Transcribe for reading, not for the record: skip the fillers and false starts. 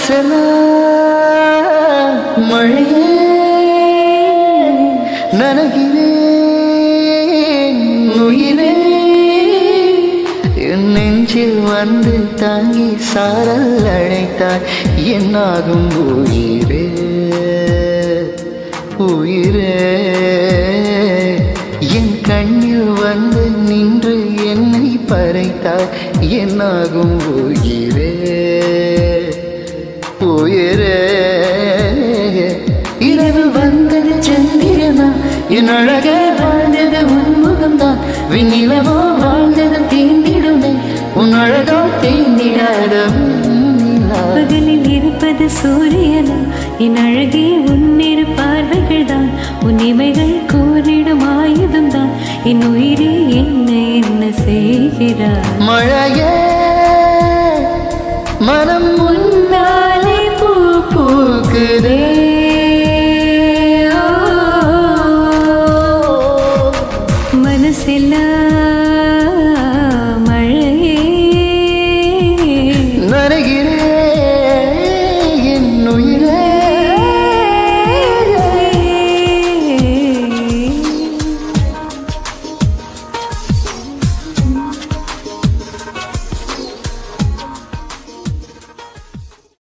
வாசல மழையே நனகிறேன் உயிரே என் நெஞ்சில் வந்து தாங்கி சாரல் அழைத்தாய் என்னாகும் உயிரே உயிரே என் கண்ணில் வந்து நின்று என்னை பறைத்தாய் என்னாகும் உயிரே உயிரே இரவு வந்தது சந்திரனா என் அழக வாழ்ந்தது உன்முகம்தான் விண்ணிலவோ வாழ்ந்தது தீண்டிடுமே உன் அழகோ தீண்டிடாத பகலில் இருப்பது சூரியனா என் அழகே உன்னிரு பார்வைகள் தான் உன் இமைகள் கூறிடும் ஆயுதம் தான் என் உயிரே என்ன என்ன செய்கிறார் மழையே